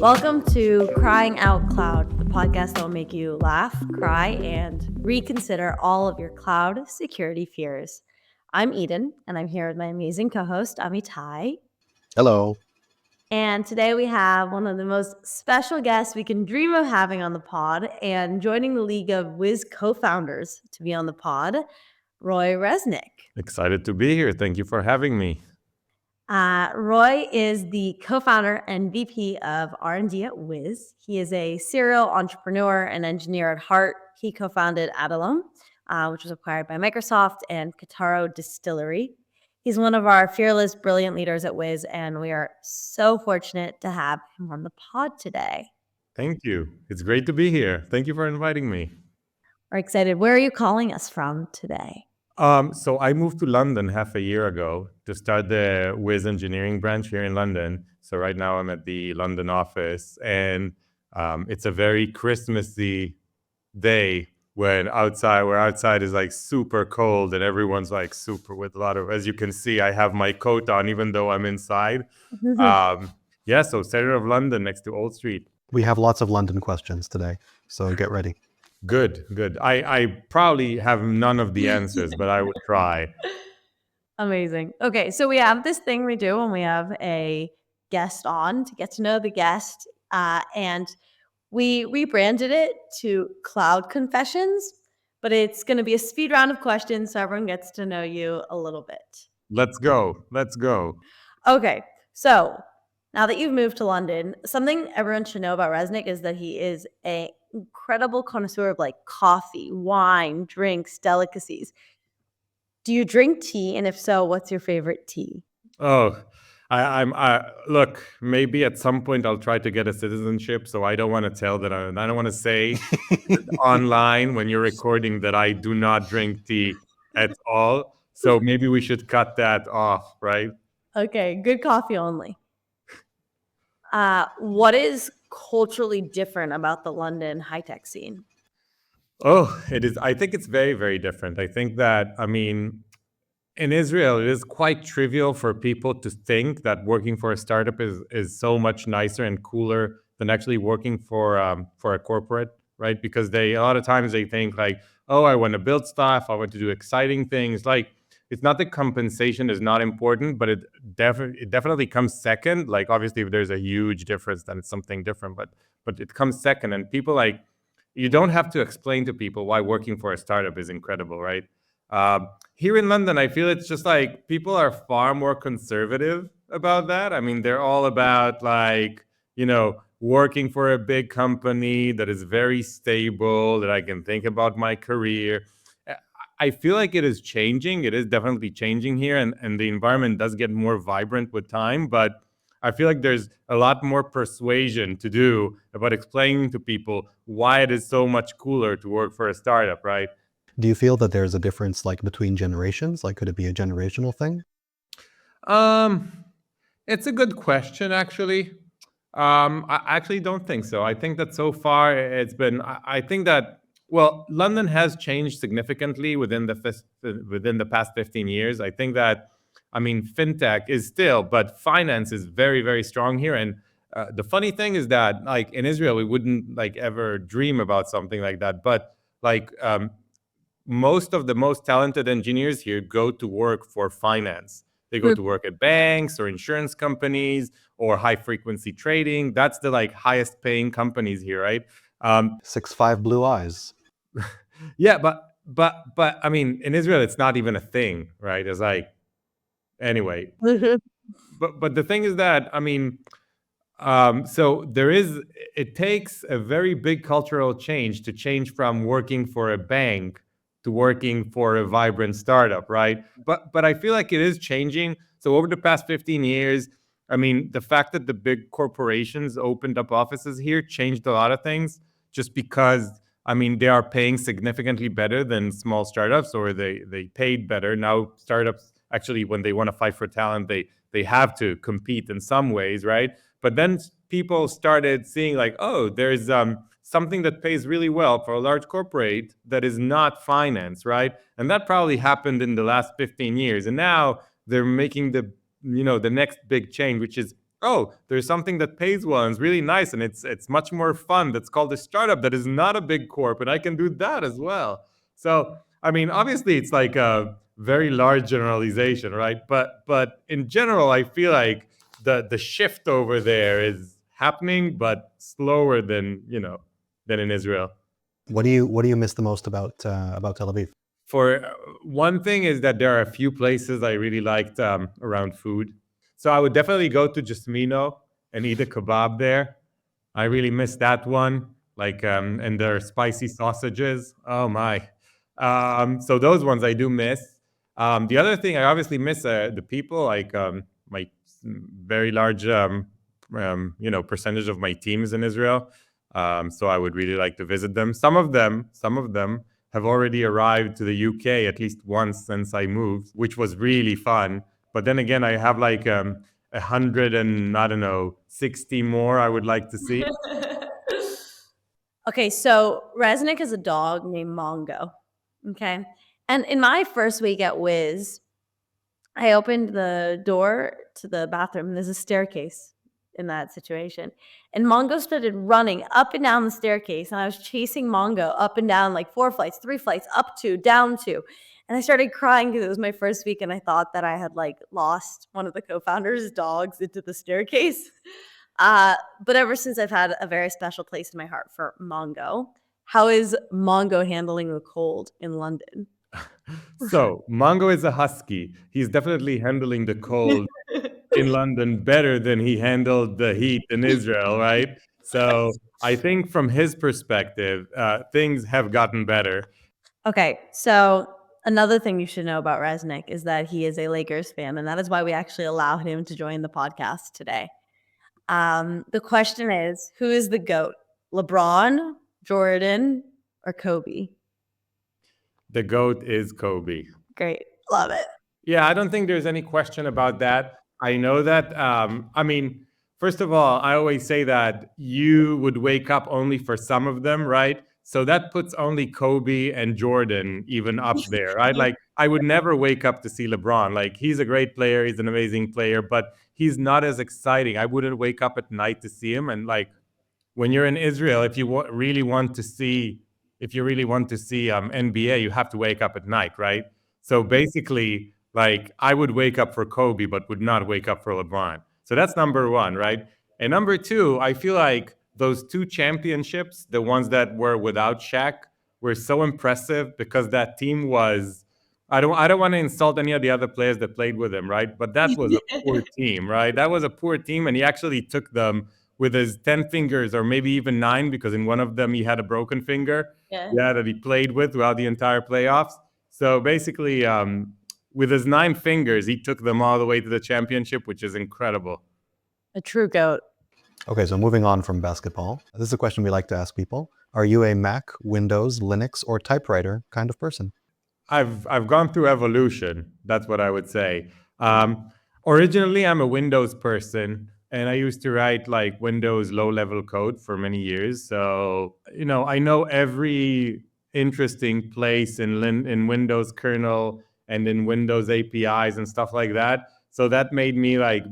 Welcome to Crying Out Cloud, the podcast that will make you laugh, cry, and reconsider all of your cloud security fears. I'm Eden, and I'm here with my amazing co-host, Amitai. Hello. And today we have one of the most special guests we can dream of having on the pod, and joining the League of Wiz co-founders to be on the pod, Roy Reznik. Excited to be here. Thank you for having me. Roy is the co-founder and VP of R&D at Wiz. He is a serial entrepreneur and engineer at heart. He co-founded Adalum, which was acquired by Microsoft, and Kataro Distillery. He's one of our fearless, brilliant leaders at Wiz, and we are so fortunate to have him on the pod today. Thank you. It's great to be here. Thank you for inviting me. We're excited. Where are you calling us from today? So I moved to London half a year ago to start the Wiz engineering branch here in London. So right now I'm at the London office, and it's a very Christmassy day where outside is like super cold and everyone's like super with a lot of, as you can see, I have my coat on even though I'm inside. So center of London next to Old Street. We have lots of London questions today, so get ready. Good. I probably have none of the answers, but I would try. Amazing. Okay, so we have this thing we do when we have a guest on to get to know the guest, and we rebranded it to Cloud Confessions, but it's going to be a speed round of questions so everyone gets to know you a little bit. Let's go. Okay, so now that you've moved to London, something everyone should know about Reznik is that he is an incredible connoisseur of like coffee, wine, drinks, delicacies. Do you drink tea? And if so, what's your favorite tea? Oh, look, maybe at some point I'll try to get a citizenship, so I don't want to tell that I don't want to say online when you're recording that I do not drink tea at all. So maybe we should cut that off, right? Okay, good coffee only. What is culturally different about the London high-tech scene? Oh, it is. I think it's very, very different. I think that, in Israel, it is quite trivial for people to think that working for a startup is so much nicer and cooler than actually working for a corporate, right? Because a lot of times they think like, oh, I want to build stuff, I want to do exciting things. Like, it's not that compensation is not important, but it definitely comes second. Like, obviously, if there's a huge difference, then it's something different. But it comes second, and people like, you don't have to explain to people why working for a startup is incredible, right? Here in London, I feel it's just like people are far more conservative about that. I mean, they're all about like, working for a big company that is very stable, that I can think about my career. I feel like it is changing. It is definitely changing here, and the environment does get more vibrant with time, but I feel like there's a lot more persuasion to do about explaining to people why it is so much cooler to work for a startup, right? Do you feel that there's a difference like between generations? Like, could it be a generational thing? It's a good question, actually. I actually don't think so. I think that so far it's been. I think that London has changed significantly within the past 15 years. I think that, fintech is still, but finance is very, very strong here. And the funny thing is that, like in Israel, we wouldn't like ever dream about something like that. But like most of the most talented engineers here go to work for finance. They go to work at banks or insurance companies or high frequency trading. That's the like highest paying companies here, right? 6'5" blue eyes. Yeah, but I mean, in Israel, it's not even a thing, right? It's like, anyway. But the thing is that, so it takes a very big cultural change to change from working for a bank to working for a vibrant startup, right? But I feel like it is changing. So over the past 15 years, the fact that the big corporations opened up offices here changed a lot of things, just because they are paying significantly better than small startups, or they paid better. Now startups actually, when they want to fight for talent, they have to compete in some ways, right? But then people started seeing like, oh, there's something that pays really well for a large corporate that is not finance, right? And that probably happened in the last 15 years. And now they're making the the next big change, which is, oh, there's something that pays well and is really nice and it's much more fun. That's called a startup that is not a big corp, and I can do that as well. So, I mean, obviously it's like a very large generalization, right? But in general, I feel like the shift over there is happening, but slower than in Israel. What do you miss the most about Tel Aviv? For one thing is that there are a few places I really liked around food. So I would definitely go to Jasmino and eat a kebab there. I really miss that one. Like and their spicy sausages. Oh my! So those ones I do miss. The other thing I obviously miss the people. Like my very large percentage of my team is in Israel. So I would really like to visit them. Some of them have already arrived to the UK at least once since I moved, which was really fun. But then again, I have like 100 and I don't know 60 more I would like to see. Okay, so Reznik has a dog named Mongo. Okay, and in my first week at Wiz, I opened the door to the bathroom, and there's a staircase in that situation. And Mongo started running up and down the staircase, and I was chasing Mongo up and down like 4 flights, 3 flights, up 2, down 2. And I started crying because it was my first week, and I thought that I had like lost one of the co-founders' dogs into the staircase. But ever since, I've had a very special place in my heart for Mongo. How is Mongo handling the cold in London? So Mongo is a husky. He's definitely handling the cold in London better than he handled the heat in Israel, right? So I think from his perspective, things have gotten better. Okay, so another thing you should know about Reznik is that he is a Lakers fan, and that is why we actually allowed him to join the podcast today. The question is, who is the GOAT? LeBron, Jordan, or Kobe? The GOAT is Kobe. Great. Love it. Yeah, I don't think there's any question about that. I know that. I mean, first of all, I always say that you would wake up only for some of them, right? So that puts only Kobe and Jordan even up there, right? Like, I would never wake up to see LeBron. Like, he's a great player, he's an amazing player, but he's not as exciting. I wouldn't wake up at night to see him. And like, when you're in Israel, if you really want to see NBA, you have to wake up at night, right? So basically, like, I would wake up for Kobe, but would not wake up for LeBron. So that's number one, right? And number two, I feel like those 2 championships, the ones that were without Shaq, were so impressive because that team was. I don't want to insult any of the other players that played with him, right? But that was a poor team, right? That was a poor team, and he actually took them with his 10 fingers, or maybe even 9, because in one of them he had a broken finger. Yeah, that he played with throughout the entire playoffs. So basically, with his 9 fingers, he took them all the way to the championship, which is incredible. A true GOAT. Okay, so moving on from basketball, this is a question we like to ask people. Are you a Mac, Windows, Linux, or typewriter kind of person? I've gone through evolution. That's what I would say. Originally, I'm a Windows person, and I used to write like Windows low-level code for many years. So I know every interesting place in Windows kernel and in Windows APIs and stuff like that. So that made me like,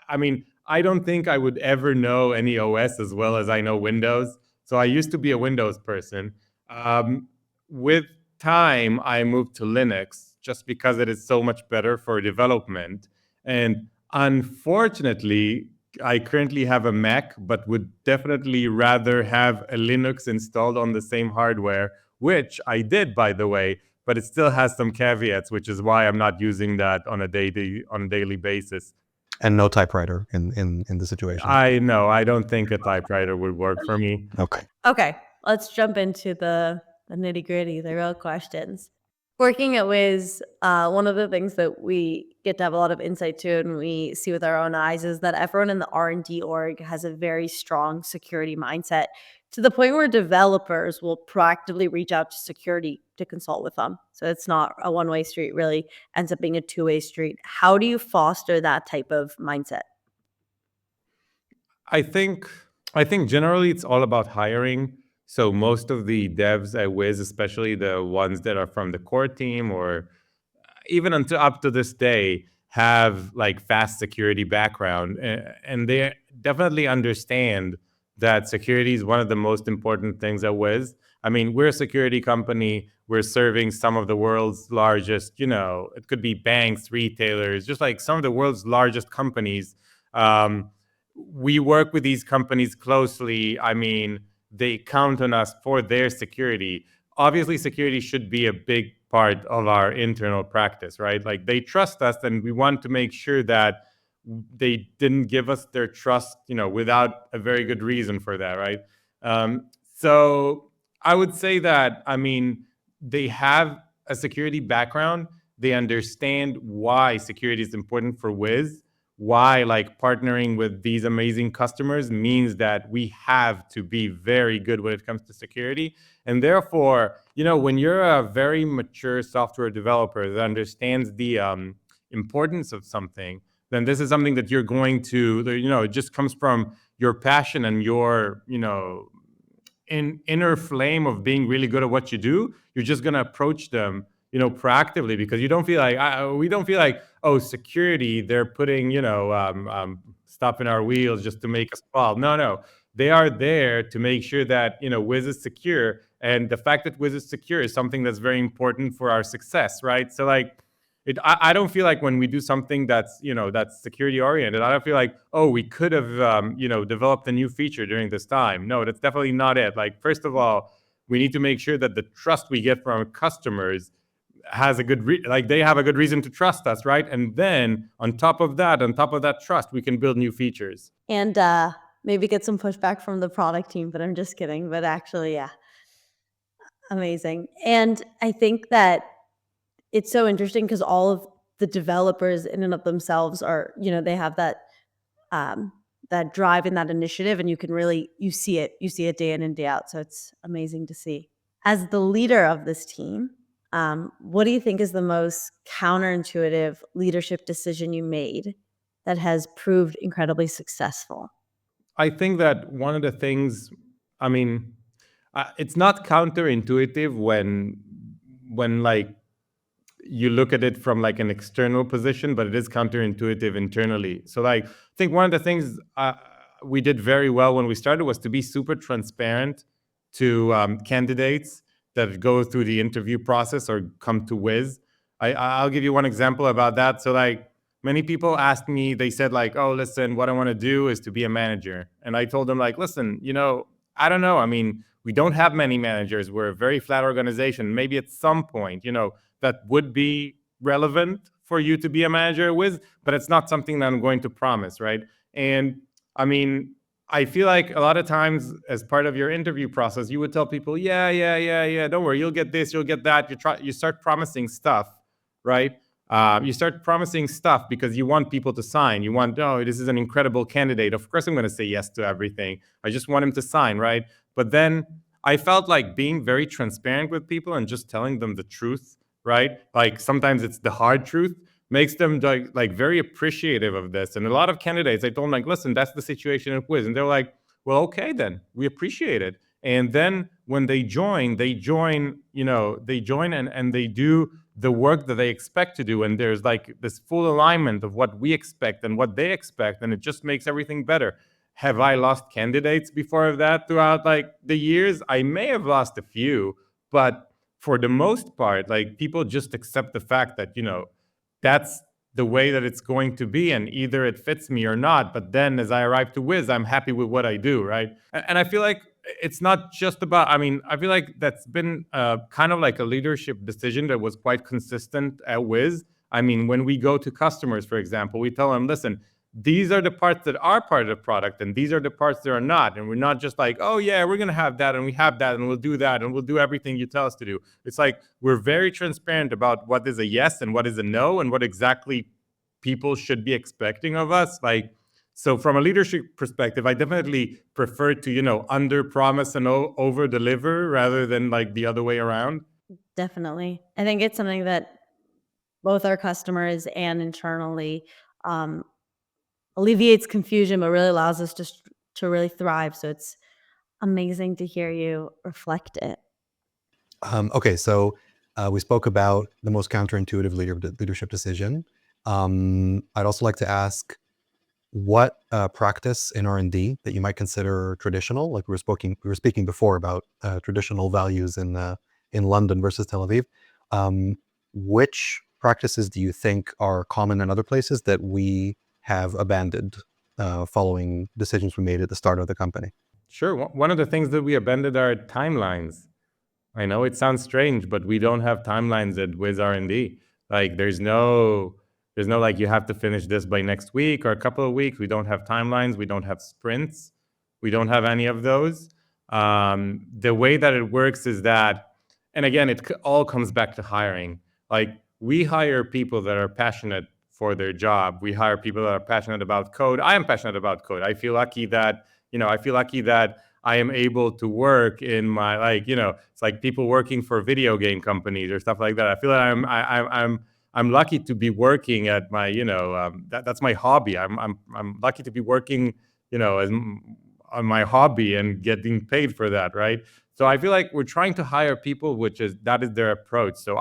I mean, I don't think I would ever know any OS as well as I know Windows. So I used to be a Windows person. With time, I moved to Linux just because it is so much better for development. And unfortunately, I currently have a Mac, but would definitely rather have a Linux installed on the same hardware, which I did, by the way, but it still has some caveats, which is why I'm not using that on a daily basis. And no typewriter in the situation. I know. I don't think a typewriter would work for me. Okay, let's jump into the nitty gritty, the real questions. Working at Wiz, one of the things that we get to have a lot of insight to and we see with our own eyes is that everyone in the R&D org has a very strong security mindset, to the point where developers will proactively reach out to security to consult with them. So it's not a one-way street, really ends up being a two-way street. How do you foster that type of mindset? I think generally it's all about hiring. So most of the devs at Wiz, especially the ones that are from the core team or even up to this day, have like fast security background, and they definitely understand that security is one of the most important things at Wiz. I mean, we're a security company. We're serving some of the world's largest, it could be banks, retailers, just like some of the world's largest companies. We work with these companies closely. I mean, they count on us for their security. Obviously, security should be a big part of our internal practice, right? Like they trust us, and we want to make sure that they didn't give us their trust, without a very good reason for that, right? So I would say that, I mean, they have a security background. They understand why security is important for Wiz, why like partnering with these amazing customers means that we have to be very good when it comes to security. And therefore, when you're a very mature software developer that understands the importance of something, then this is something that you're going to, it just comes from your passion and your, inner flame of being really good at what you do. You're just going to approach them, proactively, because you don't feel like, we don't feel like, oh, security, they're putting, stuff in our wheels just to make us fall. No. They are there to make sure that, Wiz is secure. And the fact that Wiz is secure is something that's very important for our success, right? So like, I don't feel like when we do something that's, that's security oriented, I don't feel like, oh, we could have, developed a new feature during this time. No, that's definitely not it. Like, first of all, we need to make sure that the trust we get from our customers has a good, they have a good reason to trust us, right? And then on top of that trust, we can build new features. And maybe get some pushback from the product team, but I'm just kidding. But actually, yeah, amazing. And I think that it's so interesting because all of the developers in and of themselves are, they have that that drive and that initiative, and you can really, you see it day in and day out. So it's amazing to see. As the leader of this team, what do you think is the most counterintuitive leadership decision you made that has proved incredibly successful? I think that one of the things, I mean, it's not counterintuitive when like you look at it from like an external position, but it is counterintuitive internally. So like, I think one of the things we did very well when we started was to be super transparent to candidates that go through the interview process or come to Wiz. I'll give you one example about that. So like, many people asked me, they said like, oh, listen, what I want to do is to be a manager. And I told them like, listen, I don't know. I mean, we don't have many managers. We're a very flat organization. Maybe at some point, that would be relevant for you to be a manager with, but it's not something that I'm going to promise, right? And I mean, I feel like a lot of times as part of your interview process, you would tell people, yeah, don't worry, you'll get this, you'll get that. You start promising stuff, right? You start promising stuff because you want people to sign. You want, oh, this is an incredible candidate. Of course, I'm going to say yes to everything. I just want him to sign, right? But then I felt like being very transparent with people and just telling them the truth, right? Like sometimes it's the hard truth, makes them like very appreciative of this. And a lot of candidates, I told them like, listen, that's the situation at Wiz. And they're like, well, okay, then we appreciate it. And then when they join and they do the work that they expect to do. And there's like this full alignment of what we expect and what they expect. And it just makes everything better. Have I lost candidates before that throughout like the years? I may have lost a few, but for the most part, like people just accept the fact that, that's the way that it's going to be, and either it fits me or not. But then as I arrive to Wiz, I'm happy with what I do, right? And I feel like it's not just about, I mean, I feel like that's been kind of like a leadership decision that was quite consistent at Wiz. I mean, when we go to customers, for example, we tell them, listen, these are the parts that are part of the product, and these are the parts that are not. And we're not just like, oh yeah, we're going to have that, and we have that, and we'll do that, and we'll do everything you tell us to do. It's like, we're very transparent about what is a yes and what is a no, and what exactly people should be expecting of us. Like, so from a leadership perspective, I definitely prefer to, under promise and over deliver rather than like the other way around. Definitely. I think it's something that both our customers and internally alleviates confusion, but really allows us to really thrive. So it's amazing to hear you reflect it. Okay, so we spoke about the most counterintuitive leadership decision. I'd also like to ask what practice in R&D that you might consider traditional, like we were speaking before about traditional values in London versus Tel Aviv. Which practices do you think are common in other places that we have abandoned following decisions we made at the start of the company? Sure. One of the things that we abandoned are timelines. I know it sounds strange, but we don't have timelines at Wiz R&D. Like there's no like you have to finish this by next week or a couple of weeks. We don't have timelines. We don't have sprints. We don't have any of those. The way that it works is that, and again, it all comes back to hiring. Like we hire people that are passionate for their job. We hire people that are passionate about code. I am passionate about code. I feel lucky that I am able to work in my it's like people working for video game companies or stuff like that. I feel like I'm lucky to be working at my that's my hobby. I'm lucky to be working on my hobby and getting paid for that, right? So I feel like we're trying to hire people, that is their approach. So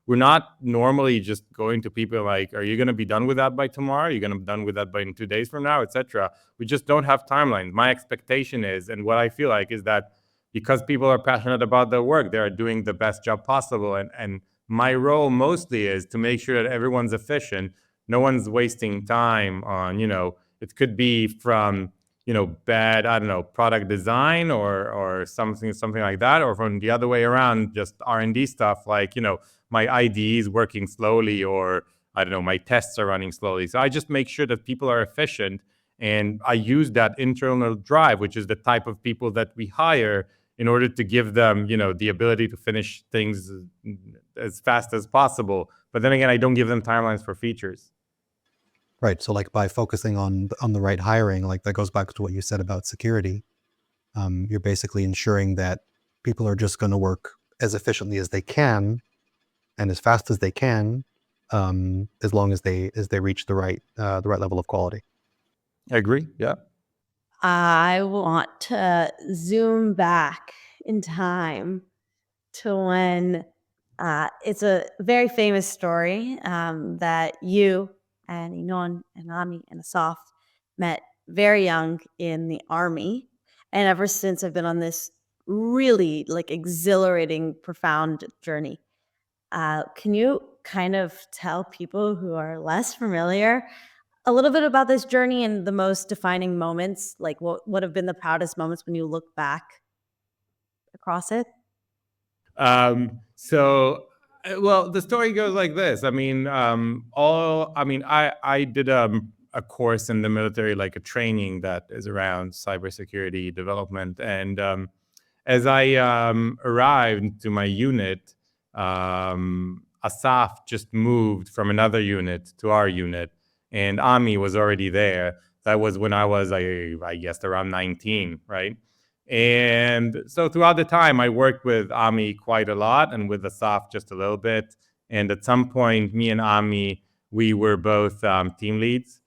we're not normally just going to people like, are you going to be done with that by tomorrow? Are you going to be done with that by 2 days from now, etc. We just don't have timelines. My expectation is, and what I feel like is that because people are passionate about their work, they are doing the best job possible. And my role mostly is to make sure that everyone's efficient. No one's wasting time on, it could be from, bad, I don't know, product design or something like that, or from the other way around, just R&D stuff like, my IDE is working slowly, or I don't know, my tests are running slowly. So I just make sure that people are efficient, and I use that internal drive, which is the type of people that we hire, in order to give them, the ability to finish things as fast as possible. But then again, I don't give them timelines for features. Right. So like by focusing on the right hiring, like that goes back to what you said about security. You're basically ensuring that people are just going to work as efficiently as they can and as fast as they can, as long as they reach the right level of quality. I agree. Yeah. I want to zoom back in time to when it's a very famous story that you and Inon and Ami and Asaf met very young in the army. And ever since, I've been on this really like exhilarating, profound journey. Can you kind of tell people who are less familiar a little bit about this journey and the most defining moments? Like what have been the proudest moments when you look back across it? Well, the story goes like this. I mean, I did a course in the military, like a training that is around cybersecurity development. And as I arrived to my unit, Asaf just moved from another unit to our unit, and Ami was already there. That was when I was, I guess, around 19, right? And so throughout the time, I worked with Ami quite a lot and with Asaf just a little bit. And at some point, me and Ami, we were both team leads.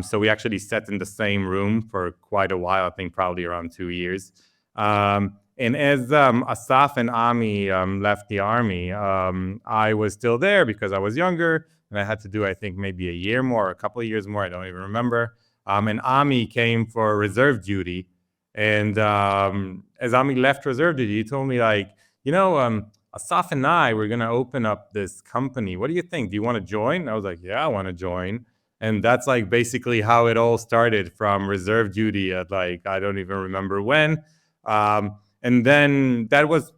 So we actually sat in the same room for quite a while, I think probably around 2 years. And as Asaf and Ami left the army, I was still there because I was younger, and I had to do, I think, maybe a year more, a couple of years more, I don't even remember. And Ami came for reserve duty. And as Ami left reserve duty, he told me like, Asaf and I, we're going to open up this company. What do you think? Do you want to join? I was like, yeah, I want to join. And that's like basically how it all started, from reserve duty at like, I don't even remember when. And then that was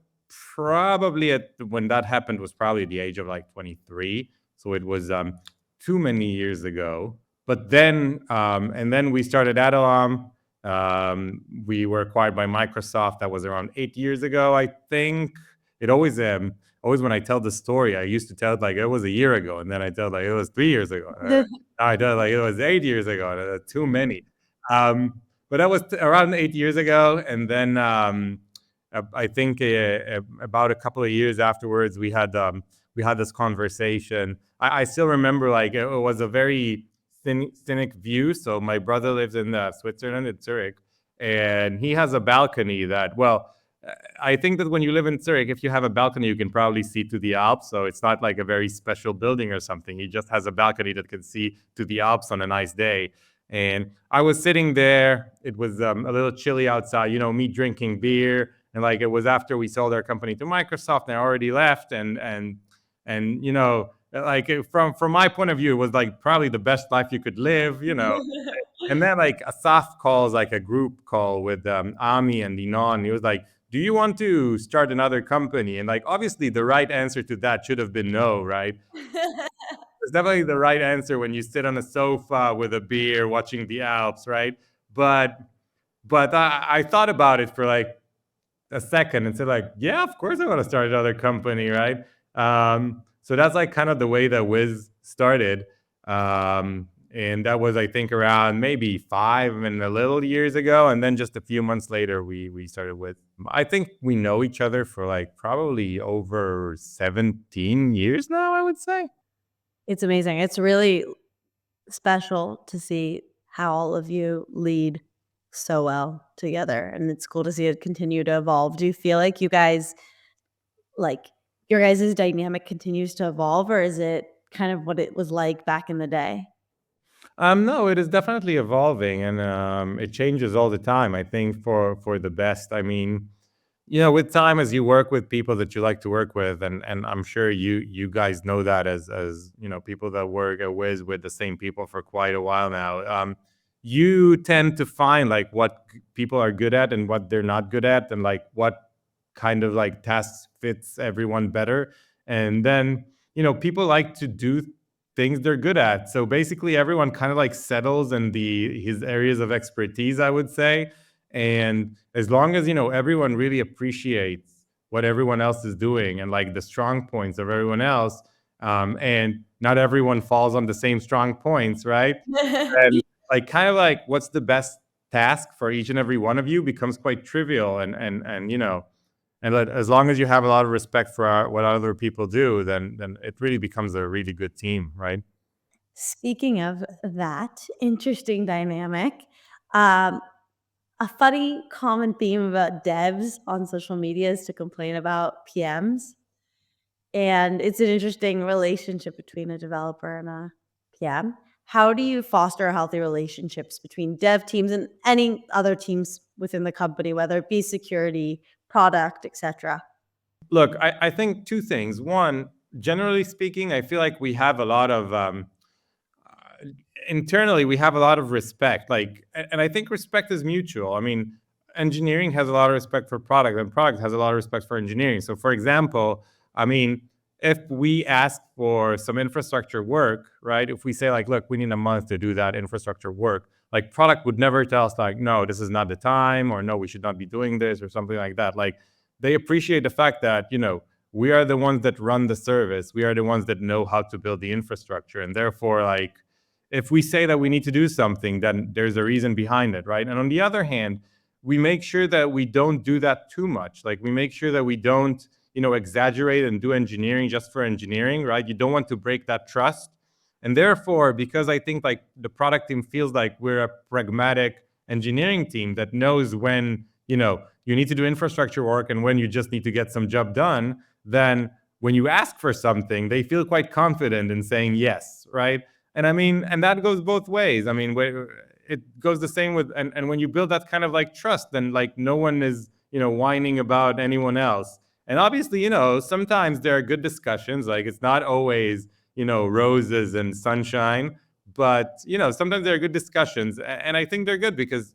probably when that happened was probably the age of like 23. So it was too many years ago. But then, and then we started Adalam. We were acquired by Microsoft. That was around 8 years ago, I think. It always when I tell the story, I used to tell it like it was a year ago, and then I tell it like it was 3 years ago. Now I tell it like it was 8 years ago. Too many. But that was around 8 years ago, and then I think about a couple of years afterwards, we had this conversation. I still remember like it was a very scenic view. So my brother lives in Switzerland, in Zurich, and he has a balcony that, well, I think that when you live in Zurich, if you have a balcony, you can probably see to the Alps. So it's not like a very special building or something. He just has a balcony that can see to the Alps on a nice day. And I was sitting there. It was a little chilly outside, me drinking beer. And like it was after we sold our company to Microsoft and I already left. And like from my point of view, it was like probably the best life you could live, And then like a soft call is like a group call with Ami and Inon. He was like, do you want to start another company? And like, obviously the right answer to that should have been no, right? It's definitely the right answer when you sit on a sofa with a beer watching the Alps, right? But I thought about it for like a second and said like, yeah, of course I want to start another company, right? So that's like kind of the way that Wiz started. And that was, I think, around maybe 5 and a little years ago. And then just a few months later, we started with, I think we know each other for like probably over 17 years now, I would say. It's amazing. It's really special to see how all of you lead so well together. And it's cool to see it continue to evolve. Do you feel like you guys, like your guys' dynamic continues to evolve, or is it kind of what it was like back in the day? No, it is definitely evolving, and it changes all the time. I think for the best. I mean, with time, as you work with people that you like to work with, and I'm sure you guys know that as people that work at Wiz with the same people for quite a while now. You tend to find like what people are good at and what they're not good at, and like what kind of like tasks fits everyone better. And then people like to do things they're good at. So basically everyone kind of like settles in his areas of expertise, I would say. And as long as everyone really appreciates what everyone else is doing and like the strong points of everyone else, and not everyone falls on the same strong points, right? And like kind of like what's the best task for each and every one of you becomes quite trivial, and as long as you have a lot of respect for what other people do, then it really becomes a really good team, right? Speaking of that interesting dynamic, um, a funny common theme about devs on social media is to complain about PMs. And it's an interesting relationship between a developer and a PM. How do you foster healthy relationships between dev teams and any other teams within the company, whether it be security, product, etc.? Look, I think two things. One, generally speaking, I feel like we have a lot of internally we have a lot of respect, like, and I think respect is mutual. I mean, engineering has a lot of respect for product and product has a lot of respect for engineering. So for example, I mean, if we ask for some infrastructure work, right, if we say like, look, we need a month to do that infrastructure work, like product would never tell us like, no, this is not the time, or no, we should not be doing this or something like that. Like, they appreciate the fact that we are the ones that run the service, we are the ones that know how to build the infrastructure, and therefore, like, if we say that we need to do something, then there's a reason behind it, right? And on the other hand, we make sure that we don't do that too much. Like, we make sure that we don't, exaggerate and do engineering just for engineering, right? You don't want to break that trust. And therefore, because I think like the product team feels like we're a pragmatic engineering team that knows when, you need to do infrastructure work and when you just need to get some job done, then when you ask for something, they feel quite confident in saying yes, right? And I mean, and that goes both ways. I mean, it goes the same with, and when you build that kind of like trust, then like no one is, whining about anyone else. And obviously, sometimes there are good discussions. Like, it's not always, roses and sunshine, but, sometimes there are good discussions. And I think they're good because,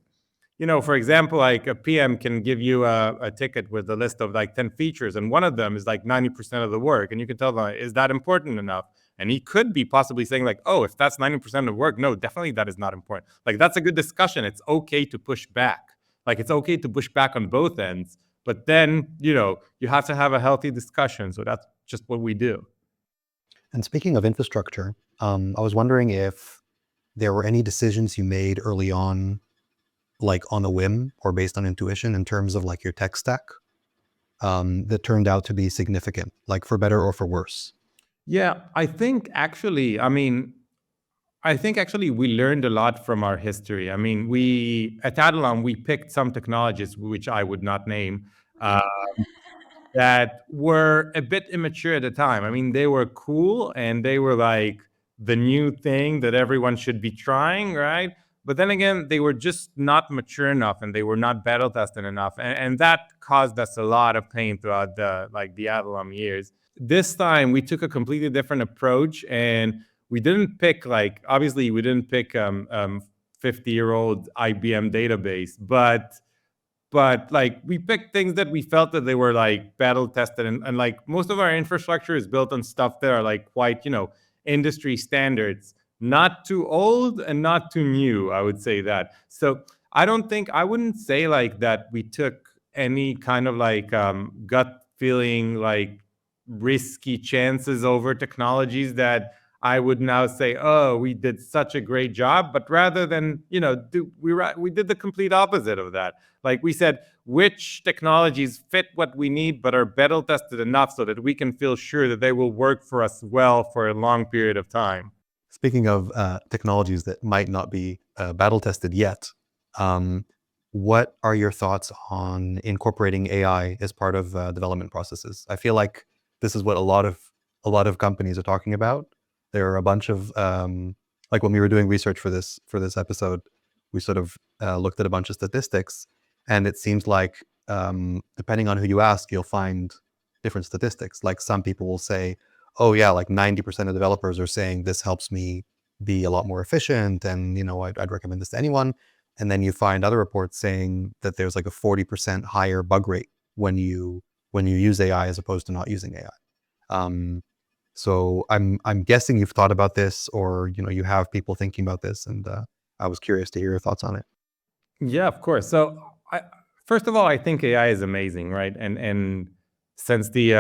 for example, like a PM can give you a ticket with a list of like 10 features, and one of them is like 90% of the work. And you can tell them, is that important enough? And he could be possibly saying like, oh, if that's 90% of work, no, definitely that is not important. Like, that's a good discussion. It's okay to push back. Like, it's okay to push back on both ends. But then, you have to have a healthy discussion. So that's just what we do. And speaking of infrastructure, I was wondering if there were any decisions you made early on, like on a whim or based on intuition in terms of like your tech stack, that turned out to be significant, like for better or for worse. Yeah, I think actually we learned a lot from our history. I mean, we at Adalon, we picked some technologies which I would not name, uh, that were a bit immature at the time. I mean, they were cool and they were like the new thing that everyone should be trying, right? But then again, they were just not mature enough and they were not battle tested enough. And that caused us a lot of pain throughout the Adlom years. This time we took a completely different approach and we didn't pick obviously we didn't pick 50-year-old IBM database, but like we picked things that we felt that they were like battle tested, and like most of our infrastructure is built on stuff that are like quite industry standards, not too old and not too new, I would say that. So I wouldn't say like that we took any kind of like gut feeling like risky chances over technologies that I would now say, oh, we did such a great job, but rather than we did the complete opposite of that. Like we said, which technologies fit what we need but are battle tested enough so that we can feel sure that they will work for us well for a long period of time. Speaking of technologies that might not be battle tested yet, what are your thoughts on incorporating AI as part of development processes? I feel like this is what a lot of companies are talking about. There are a bunch of like when we were doing research for this episode, we sort of looked at a bunch of statistics, and it seems like depending on who you ask, you'll find different statistics. Like some people will say, oh yeah, like 90% of developers are saying this helps me be a lot more efficient, and I'd recommend this to anyone. And then you find other reports saying that there's like a 40% higher bug rate when you use AI as opposed to not using AI. So I'm guessing you've thought about this, or you have people thinking about this, and I was curious to hear your thoughts on it. Yeah, of course. So first of all, I think AI is amazing, right? And since the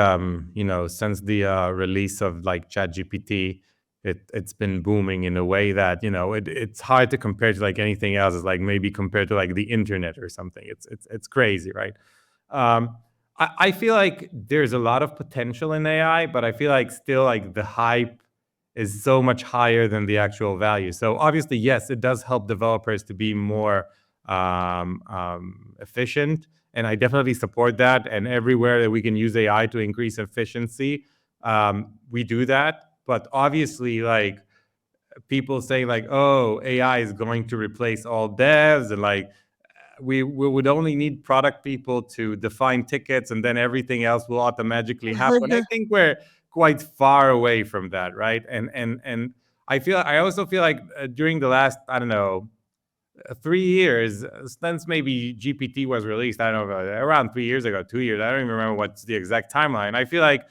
release of like ChatGPT, it's been booming in a way that it's hard to compare to like anything else. It's like maybe compared to like the internet or something. It's crazy, right? I feel like there's a lot of potential in AI, but I feel like still like the hype is so much higher than the actual value. So obviously, yes, it does help developers to be more efficient, and I definitely support that. And everywhere that we can use AI to increase efficiency, we do that. But obviously, like people say, like, "Oh, AI is going to replace all devs," and like we would only need product people to define tickets, and then everything else will automatically happen. I think we're quite far away from that, right? And I also feel like during the last, I don't know, 3 years since maybe GPT was released. I don't know, around 3 years ago, 2 years. I don't even remember what's the exact timeline. I feel like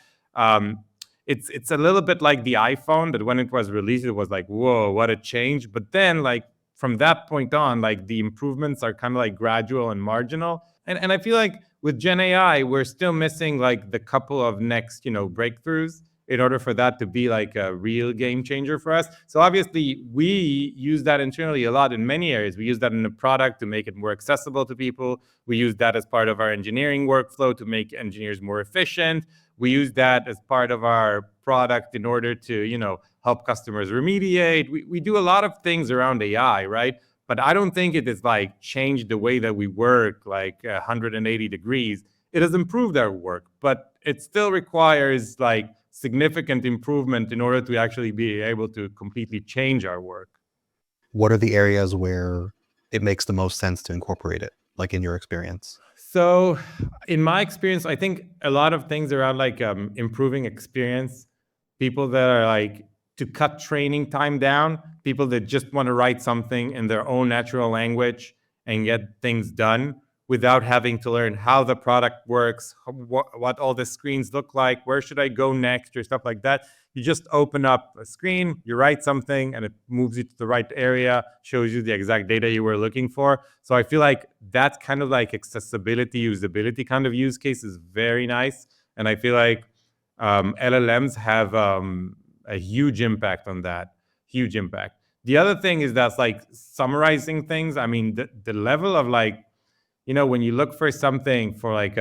it's a little bit like the iPhone, that when it was released, it was like, whoa, what a change. But then like from that point on, like the improvements are kind of like gradual and marginal. And I feel like with Gen AI, we're still missing like the couple of next, breakthroughs in order for that to be like a real game changer for us. So obviously we use that internally a lot in many areas. We use that in the product to make it more accessible to people. We use that as part of our engineering workflow to make engineers more efficient. We use that as part of our product in order to, help customers remediate. We do a lot of things around AI, right? But I don't think it has like changed the way that we work like 180 degrees. It has improved our work, but it still requires like significant improvement in order to actually be able to completely change our work. What are the areas where it makes the most sense to incorporate it, like in your experience? So in my experience, I think a lot of things around like improving experience, people that are like to cut training time down, people that just want to write something in their own natural language and get things done without having to learn how the product works, what all the screens look like, where should I go next, or stuff like that. You just open up a screen, you write something, and it moves you to the right area, shows you the exact data you were looking for. So I feel like that kind of like accessibility, usability kind of use case is very nice. And I feel like LLMs have a huge impact on that, huge impact. The other thing is that's like summarizing things. I mean, the level of like, when you look for something for like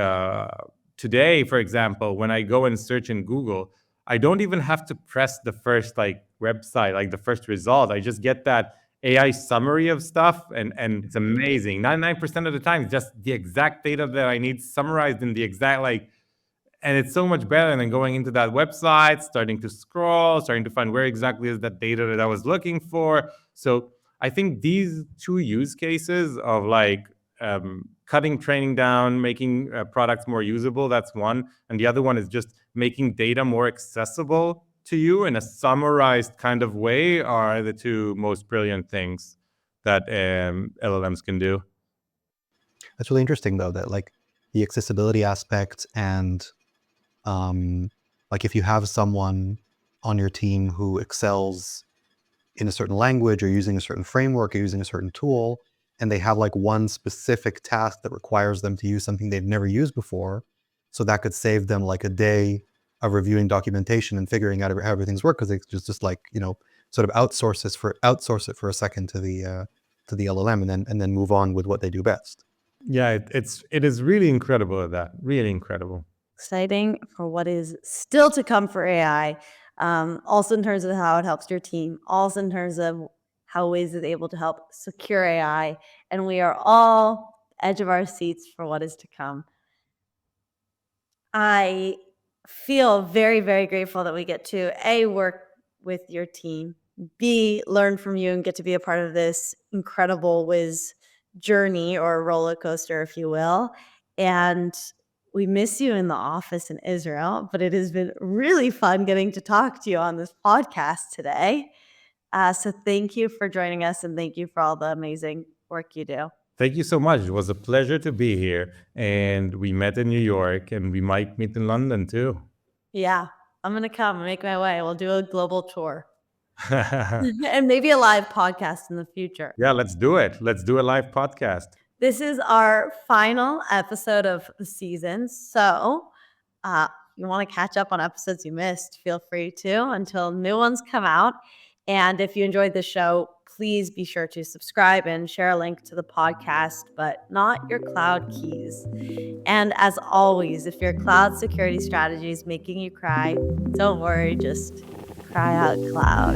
today, for example, when I go and search in Google, I don't even have to press the first like website, like the first result. I just get that AI summary of stuff, and it's amazing. 99% of the time, it's just the exact data that I need summarized in the exact and it's so much better than going into that website, starting to scroll, starting to find where exactly is that data that I was looking for. So I think these two use cases of cutting training down, making products more usable, that's one. And the other one is just making data more accessible to you in a summarized kind of way are the two most brilliant things that LLMs can do. That's really interesting, though, that like the accessibility aspect and like if you have someone on your team who excels in a certain language or using a certain framework or using a certain tool, and they have like one specific task that requires them to use something they've never used before, so that could save them like a day of reviewing documentation and figuring out how everything's work, because they just like, you know, sort of outsource it for a second to the LLM, and then move on with what they do best. Yeah, it is really incredible at that. Really incredible. Exciting for what is still to come for AI. Also in terms of how it helps your team, also in terms of how Wiz is able to help secure AI. And we are all edge of our seats for what is to come. I feel very, very grateful that we get to A, work with your team, B, learn from you and get to be a part of this incredible Wiz journey or roller coaster, if you will. And we miss you in the office in Israel, but it has been really fun getting to talk to you on this podcast today. So thank you for joining us, and thank you for all the amazing work you do. Thank you so much. It was a pleasure to be here. And we met in New York, and we might meet in London too. Yeah, I'm going to come and make my way. We'll do a global tour and maybe a live podcast in the future. Yeah, let's do it. Let's do a live podcast. This is our final episode of the season. So if you want to catch up on episodes you missed, feel free to until new ones come out. And if you enjoyed the show, please be sure to subscribe and share a link to the podcast, but not your cloud keys. And as always, if your cloud security strategy is making you cry, don't worry, just cry out cloud.